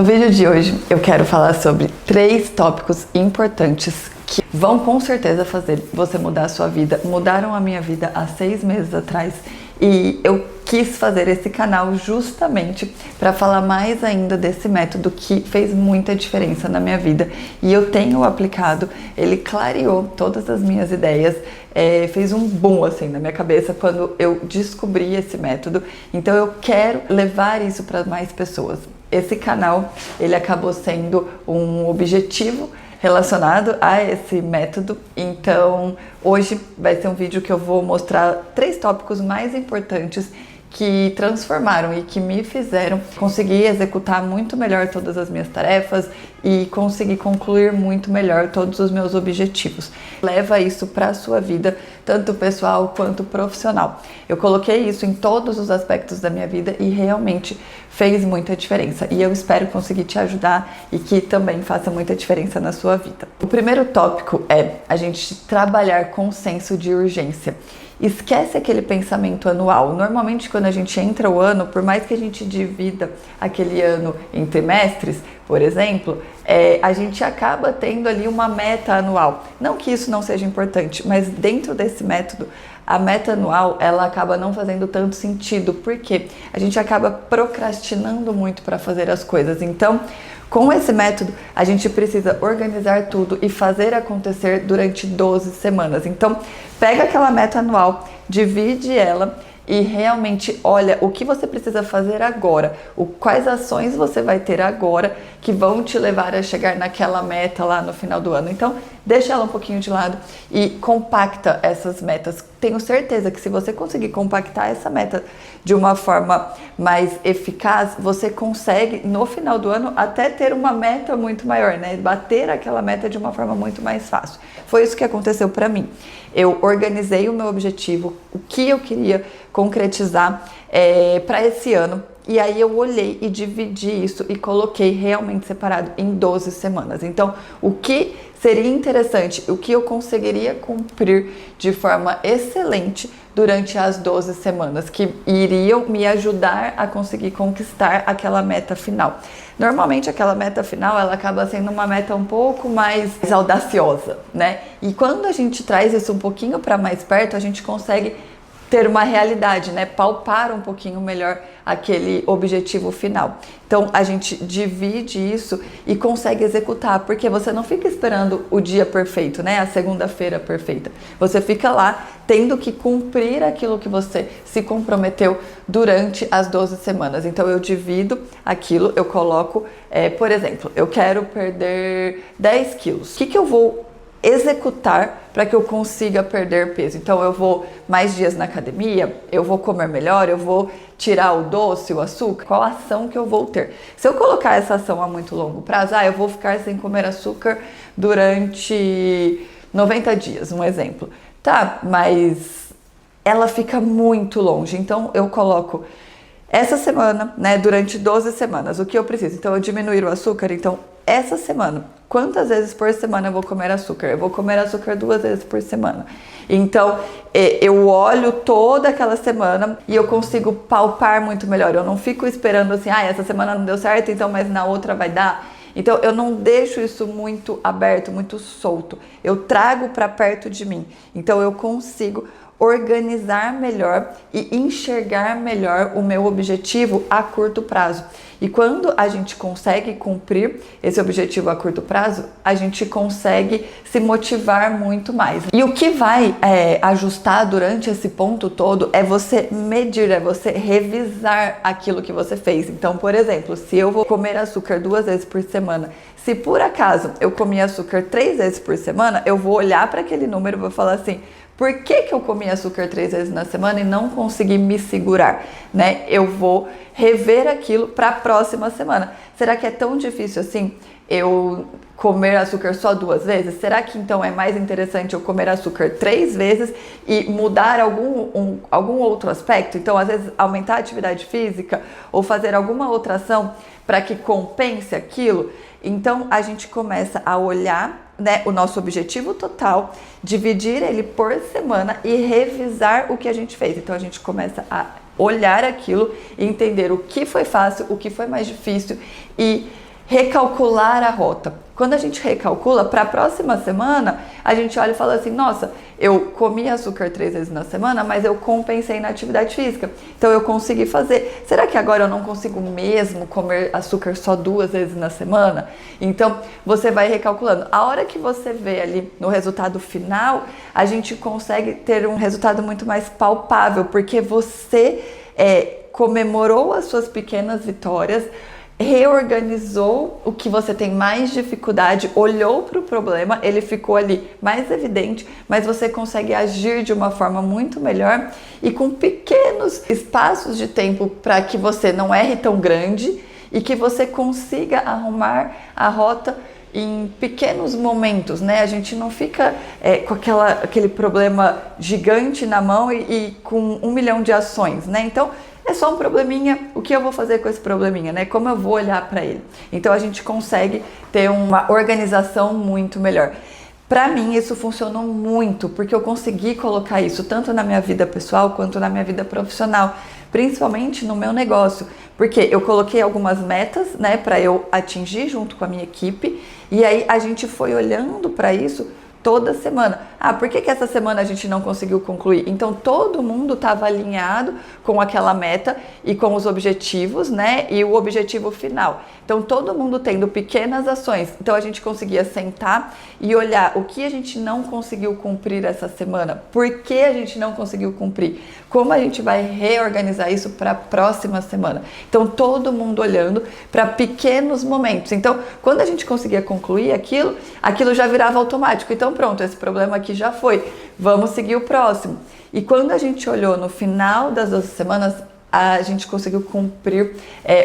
No vídeo de hoje eu quero falar sobre 3 tópicos importantes que vão com certeza fazer você mudar a sua vida. Mudaram a minha vida há 6 meses atrás e eu quis fazer esse canal justamente para falar mais ainda desse método que fez muita diferença na minha vida e eu tenho aplicado. Ele clareou todas as minhas ideias, fez um boom assim na minha cabeça quando eu descobri esse método. Então eu quero levar isso para mais pessoas. Esse canal, ele acabou sendo um objetivo relacionado a esse método. Então, hoje vai ser um vídeo que eu vou mostrar 3 tópicos mais importantes que transformaram e que me fizeram conseguir executar muito melhor todas as minhas tarefas e conseguir concluir muito melhor todos os meus objetivos. Leva isso para a sua vida, tanto pessoal quanto profissional. Eu coloquei isso em todos os aspectos da minha vida e realmente fez muita diferença. E eu espero conseguir te ajudar e que também faça muita diferença na sua vida. O primeiro tópico é a gente trabalhar com senso de urgência. Esquece aquele pensamento anual. Normalmente, quando a gente entra o ano, por mais que a gente divida aquele ano em trimestres, por exemplo, a gente acaba tendo ali uma meta anual. Não que isso não seja importante, mas dentro desse método, a meta anual, ela acaba não fazendo tanto sentido, porque a gente acaba procrastinando muito para fazer as coisas. Então, com esse método, a gente precisa organizar tudo e fazer acontecer durante 12 semanas. Então, pega aquela meta anual, divide ela e realmente olha o que você precisa fazer agora, quais ações você vai ter agora que vão te levar a chegar naquela meta lá no final do ano. Então, deixa ela um pouquinho de lado e compacta essas metas. Tenho certeza que se você conseguir compactar essa meta de uma forma mais eficaz, você consegue no final do ano até ter uma meta muito maior, né? Bater aquela meta de uma forma muito mais fácil. Foi isso que aconteceu para mim. Eu organizei o meu objetivo, o que eu queria concretizar para esse ano. E aí eu olhei e dividi isso e coloquei realmente separado em 12 semanas. Então, o que seria interessante, o que eu conseguiria cumprir de forma excelente durante as 12 semanas, que iriam me ajudar a conseguir conquistar aquela meta final. Normalmente aquela meta final, ela acaba sendo uma meta um pouco mais audaciosa, né? E quando a gente traz isso um pouquinho para mais perto, a gente consegue ter uma realidade, né? Palpar um pouquinho melhor aquele objetivo final. Então, a gente divide isso e consegue executar, porque você não fica esperando o dia perfeito, né? A segunda-feira perfeita. Você fica lá tendo que cumprir aquilo que você se comprometeu durante as 12 semanas. Então, eu divido aquilo, eu coloco, por exemplo, eu quero perder 10 quilos. O que eu vou executar para que eu consiga perder peso? Então eu vou mais dias na academia, eu vou comer melhor, eu vou tirar o doce, o açúcar. Qual ação que eu vou ter? Se eu colocar essa ação a muito longo prazo, eu vou ficar sem comer açúcar durante 90 dias, um exemplo. Tá, mas ela fica muito longe. Então eu coloco essa semana, né, durante 12 semanas, o que eu preciso? Então eu diminuir o açúcar, então essa semana, quantas vezes por semana eu vou comer açúcar? Eu vou comer açúcar 2 vezes por semana. Então, eu olho toda aquela semana e eu consigo palpar muito melhor. Eu não fico esperando assim, essa semana não deu certo, então, mas na outra vai dar. Então, eu não deixo isso muito aberto, muito solto. Eu trago para perto de mim. Então, eu consigo organizar melhor e enxergar melhor o meu objetivo a curto prazo. E quando a gente consegue cumprir esse objetivo a curto prazo, a gente consegue se motivar muito mais. E o que vai ajustar durante esse ponto todo é você medir, é você revisar aquilo que você fez. Então, por exemplo, se eu vou comer açúcar 2 vezes por semana, se por acaso eu comi açúcar 3 vezes por semana, eu vou olhar para aquele número e vou falar assim: por que eu comi açúcar 3 vezes na semana e não consegui me segurar, né? Eu vou rever aquilo para a próxima semana. Será que é tão difícil assim eu comer açúcar só 2 vezes? Será que então é mais interessante eu comer açúcar 3 vezes e mudar algum outro aspecto? Então, às vezes, aumentar a atividade física ou fazer alguma outra ação para que compense aquilo? Então, a gente começa a olhar, né, o nosso objetivo total, dividir ele por semana e revisar o que a gente fez. Então, a gente começa a olhar aquilo e entender o que foi fácil, o que foi mais difícil e recalcular a rota. Quando a gente recalcula, para a próxima semana, a gente olha e fala assim, nossa, eu comi açúcar 3 vezes na semana, mas eu compensei na atividade física. Então eu consegui fazer. Será que agora eu não consigo mesmo comer açúcar só 2 vezes na semana? Então você vai recalculando. A hora que você vê ali no resultado final, a gente consegue ter um resultado muito mais palpável, porque você comemorou as suas pequenas vitórias, reorganizou o que você tem mais dificuldade, olhou para o problema, ele ficou ali mais evidente, mas você consegue agir de uma forma muito melhor e com pequenos espaços de tempo para que você não erre tão grande e que você consiga arrumar a rota em pequenos momentos, né? A gente não fica com aquele problema gigante na mão e com 1 milhão de ações, né? Então, é só um probleminha, o que eu vou fazer com esse probleminha, né? Como eu vou olhar para ele? Então a gente consegue ter uma organização muito melhor. Para mim isso funcionou muito, porque eu consegui colocar isso tanto na minha vida pessoal quanto na minha vida profissional, principalmente no meu negócio, porque eu coloquei algumas metas, né, para eu atingir junto com a minha equipe, e aí a gente foi olhando para isso toda semana. Ah, por que essa semana a gente não conseguiu concluir? Então todo mundo estava alinhado com aquela meta e com os objetivos, né? E o objetivo final. Então todo mundo tendo pequenas ações. Então a gente conseguia sentar e olhar o que a gente não conseguiu cumprir essa semana. Por que a gente não conseguiu cumprir? Como a gente vai reorganizar isso para a próxima semana? Então todo mundo olhando para pequenos momentos. Então quando a gente conseguia concluir aquilo já virava automático. Então pronto, esse problema aqui já foi, vamos seguir o próximo. E quando a gente olhou no final das 12 semanas, a gente conseguiu cumprir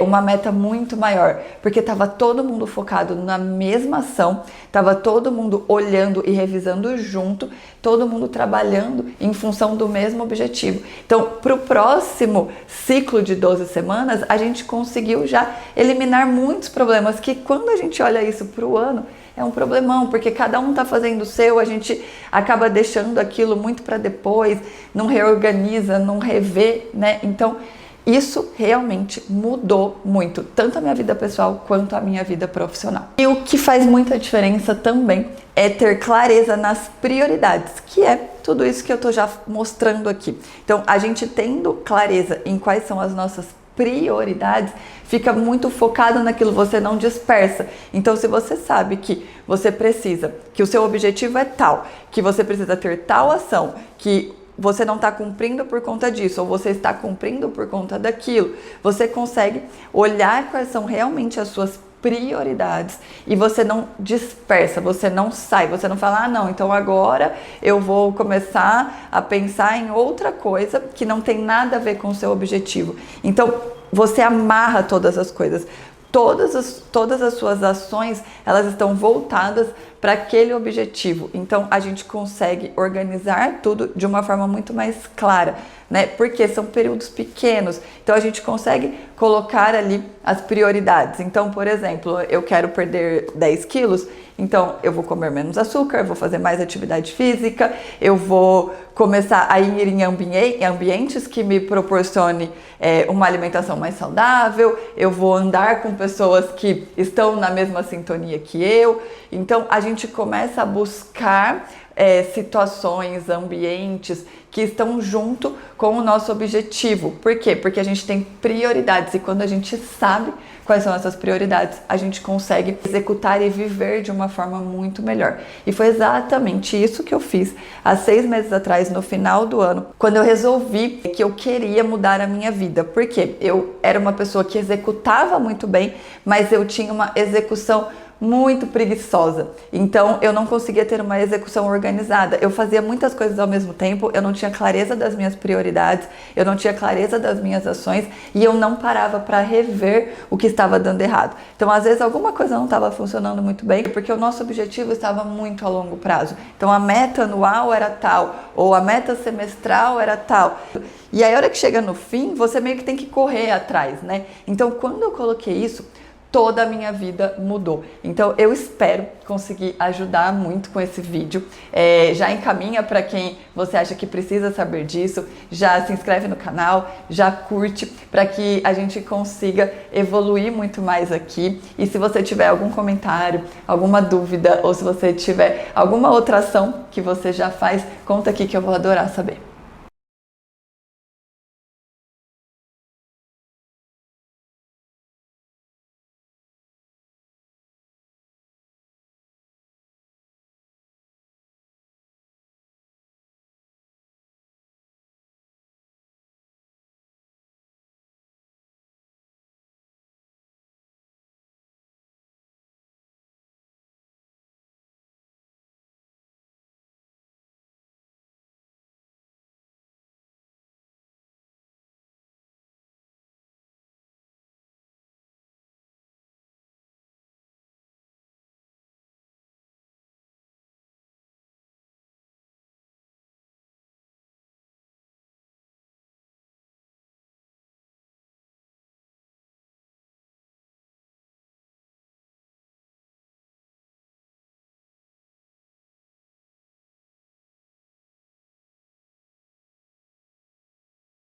uma meta muito maior, porque estava todo mundo focado na mesma ação, estava todo mundo olhando e revisando junto, todo mundo trabalhando em função do mesmo objetivo. Então, para o próximo ciclo de 12 semanas, a gente conseguiu já eliminar muitos problemas que quando a gente olha isso para o ano, é um problemão, porque cada um está fazendo o seu, a gente acaba deixando aquilo muito para depois, não reorganiza, não revê, né? Então, isso realmente mudou muito, tanto a minha vida pessoal quanto a minha vida profissional. E o que faz muita diferença também é ter clareza nas prioridades, que é tudo isso que eu tô já mostrando aqui. Então, a gente tendo clareza em quais são as nossas prioridades, fica muito focado naquilo, você não dispersa. Então, se você sabe que você precisa, que o seu objetivo é tal, que você precisa ter tal ação, que você não está cumprindo por conta disso, ou você está cumprindo por conta daquilo, você consegue olhar quais são realmente as suas prioridades e você não dispersa, você não sai, você não fala, ah não, então agora eu vou começar a pensar em outra coisa que não tem nada a ver com o seu objetivo. Então você amarra todas as coisas. Todas as suas ações, elas estão voltadas para aquele objetivo. Então, a gente consegue organizar tudo de uma forma muito mais clara, né? Porque são períodos pequenos. Então, a gente consegue colocar ali as prioridades. Então, por exemplo, eu quero perder 10 quilos, então eu vou comer menos açúcar, eu vou fazer mais atividade física, eu vou começar a ir em ambientes que me proporcione uma alimentação mais saudável, eu vou andar com pessoas que estão na mesma sintonia que eu. Então a gente começa a buscar situações, ambientes que estão junto com o nosso objetivo. Por quê? Porque a gente tem prioridades e quando a gente sabe quais são essas prioridades, a gente consegue executar e viver de uma forma muito melhor. E foi exatamente isso que eu fiz há 6 meses atrás, no final do ano, quando eu resolvi que eu queria mudar a minha vida. Por quê? Eu era uma pessoa que executava muito bem, mas eu tinha uma execução muito preguiçosa. Então eu não conseguia ter uma execução organizada. Eu fazia muitas coisas ao mesmo tempo, eu não tinha clareza das minhas prioridades, eu não tinha clareza das minhas ações e eu não parava para rever o que estava dando errado. Então às vezes alguma coisa não estava funcionando muito bem, porque o nosso objetivo estava muito a longo prazo. Então a meta anual era tal, ou a meta semestral era tal. E aí a hora que chega no fim, você meio que tem que correr atrás, né? Então quando eu coloquei isso, toda a minha vida mudou. Então eu espero conseguir ajudar muito com esse vídeo. Já encaminha para quem você acha que precisa saber disso, já se inscreve no canal, já curte, para que a gente consiga evoluir muito mais aqui. E se você tiver algum comentário, alguma dúvida, ou se você tiver alguma outra ação que você já faz, conta aqui que eu vou adorar saber.